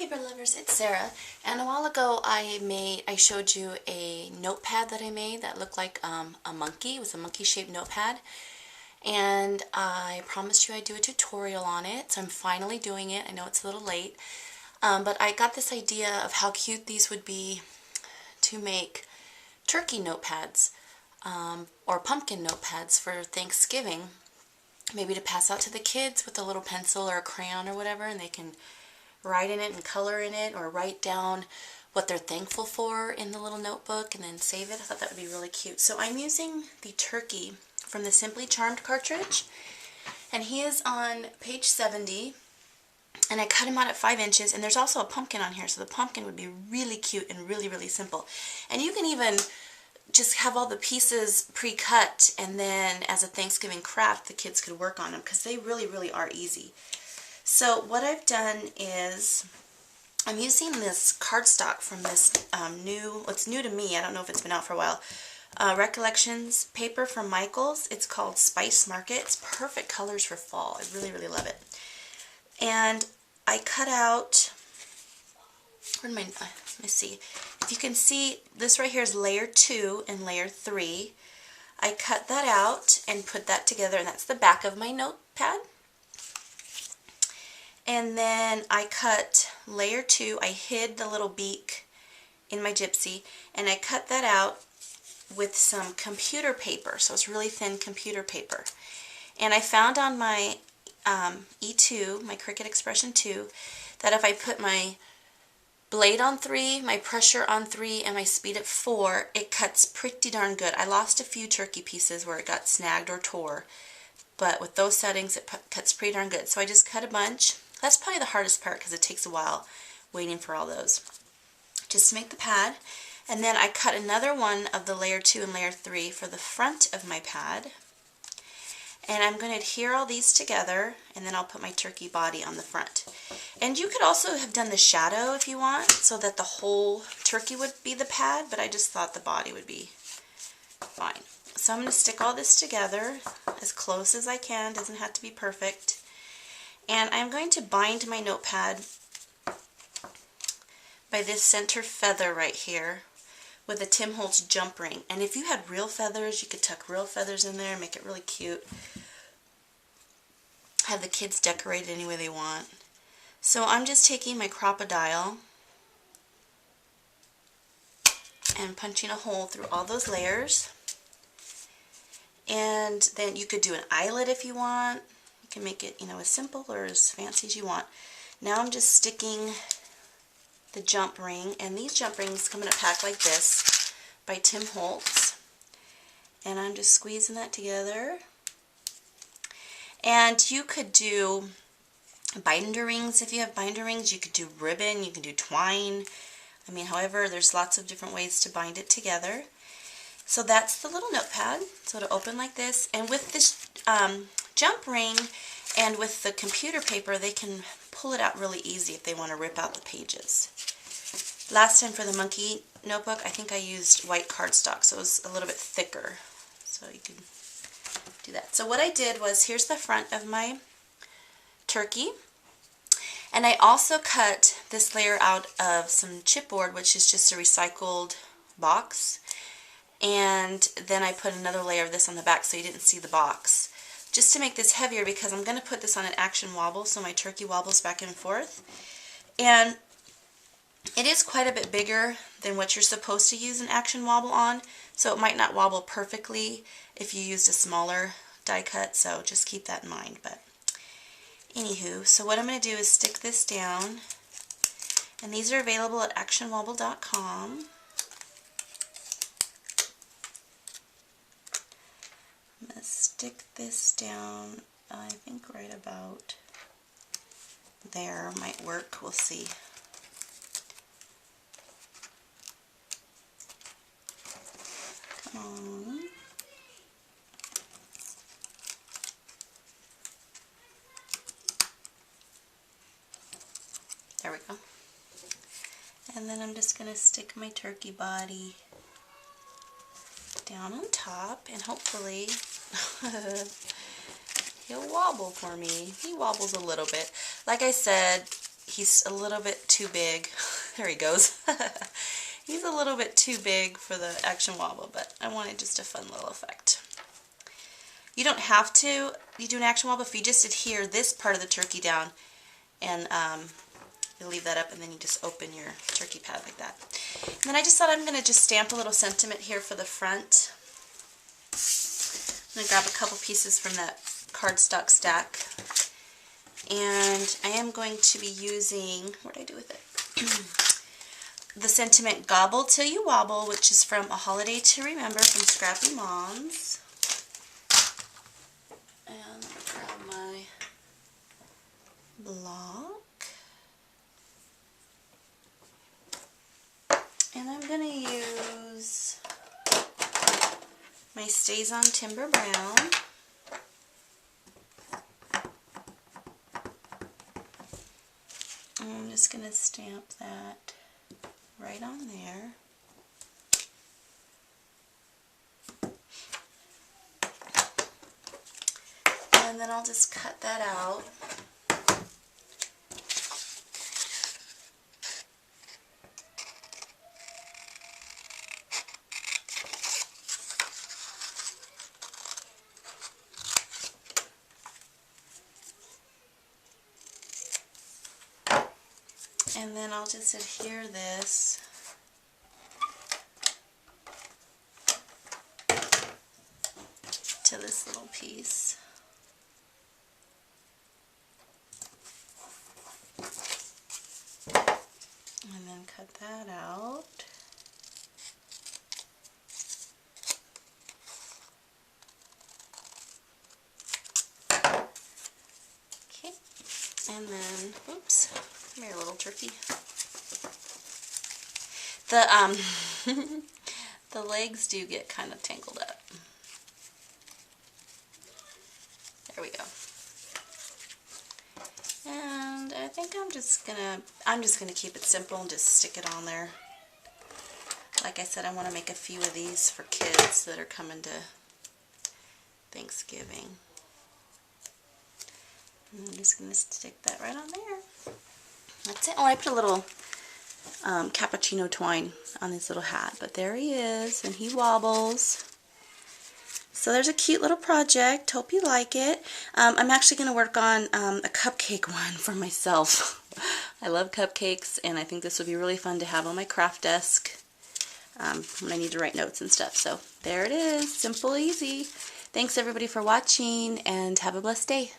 paper lovers, it's Sarah, and a while ago I showed you a notepad that I made that looked like a monkey. It was a monkey shaped notepad, and I promised you I'd do a tutorial on it, so I'm finally doing it. I know it's a little late, but I got this idea of how cute these would be to make turkey notepads or pumpkin notepads for Thanksgiving, maybe to pass out to the kids with a little pencil or a crayon or whatever, and they can write in it and color in it, or write down what they're thankful for in the little notebook and then save it. I thought that would be really cute. So I'm using the turkey from the Simply Charmed cartridge, and he is on page 70, and I cut him out at 5 inches, and there's also a pumpkin on here, so the pumpkin would be really cute and really, really simple. And you can even just have all the pieces pre-cut, and then as a Thanksgiving craft, the kids could work on them, because they really, really are easy. So what I've done is I'm using this cardstock from this it's new to me, I don't know if it's been out for a while, Recollections paper from Michaels. It's called Spice Market. It's perfect colors for fall. I really, really love it. And I cut out, let me see, if you can see, this right here is layer 2 and layer 3. I cut that out and put that together, and that's the back of my notepad. And then I cut layer 2, I hid the little beak in my gypsy, and I cut that out with some computer paper, so it's really thin computer paper. And I found on my E2, my Cricut Expression 2, that if I put my blade on 3, my pressure on 3, and my speed at 4, it cuts pretty darn good. I lost a few turkey pieces where it got snagged or tore, but with those settings it cuts pretty darn good. So I just cut a bunch. That's probably the hardest part because it takes a while waiting for all those. Just to make the pad. And then I cut another one of the layer 2 and layer 3 for the front of my pad. And I'm going to adhere all these together, and then I'll put my turkey body on the front. And you could also have done the shadow if you want, so that the whole turkey would be the pad, but I just thought the body would be fine. So I'm going to stick all this together as close as I can. Doesn't have to be perfect. And I'm going to bind my notepad by this center feather right here with a Tim Holtz jump ring. And if you had real feathers, you could tuck real feathers in there and make it really cute. Have the kids decorate it any way they want. So I'm just taking my crocodile and punching a hole through all those layers. And then you could do an eyelet if you want. You can make it, as simple or as fancy as you want. Now I'm just sticking the jump ring, and these jump rings come in a pack like this by Tim Holtz. And I'm just squeezing that together. And you could do binder rings if you have binder rings. You could do ribbon, you can do twine. However, there's lots of different ways to bind it together. So that's the little notepad. So it'll open like this. And with this jump ring and with the computer paper, they can pull it out really easy if they want to rip out the pages. Last time for the monkey notebook, I think I used white cardstock, so it was a little bit thicker. So you can do that. So what I did was, here's the front of my turkey. And I also cut this layer out of some chipboard, which is just a recycled box. And then I put another layer of this on the back so you didn't see the box, just to make this heavier, because I'm going to put this on an action wobble so my turkey wobbles back and forth. And it is quite a bit bigger than what you're supposed to use an action wobble on, so it might not wobble perfectly if you used a smaller die cut, so just keep that in mind. But anywho, so what I'm going to do is stick this down, and these are available at actionwobble.com. I'm going to stick this down, I think right about there might work, we'll see. Come on. There we go. And then I'm just going to stick my turkey body down on top, and hopefully he'll wobble for me. He wobbles a little bit. Like I said, he's a little bit too big. There he goes. He's a little bit too big for the action wobble, but I wanted just a fun little effect. You don't have to do an action wobble if you just adhere this part of the turkey down, and you leave that up, and then you just open your turkey pad like that. And then I just thought I'm going to just stamp a little sentiment here for the front. I'm going to grab a couple pieces from that cardstock stack. And I am going to be using, what did I do with it? The sentiment Gobble Till You Wobble, which is from A Holiday to Remember from Scrappy Moms. And I'm going to grab my block. And I'm going to use my Stays on Timber Brown. I'm just going to stamp that right on there. And then I'll just cut that out. And then I'll just adhere this to this little piece. And then cut that out. Okay, and then, oops. Come here, little turkey. The legs do get kind of tangled up. There we go. And I think I'm just gonna keep it simple and just stick it on there. Like I said, I want to make a few of these for kids that are coming to Thanksgiving. And I'm just gonna stick that right on there. That's it. Oh, I put a little cappuccino twine on his little hat, but there he is, and he wobbles. So there's a cute little project. Hope you like it. I'm actually going to work on a cupcake one for myself. I love cupcakes, and I think this would be really fun to have on my craft desk when I need to write notes and stuff. So there it is. Simple, easy. Thanks everybody for watching, and have a blessed day.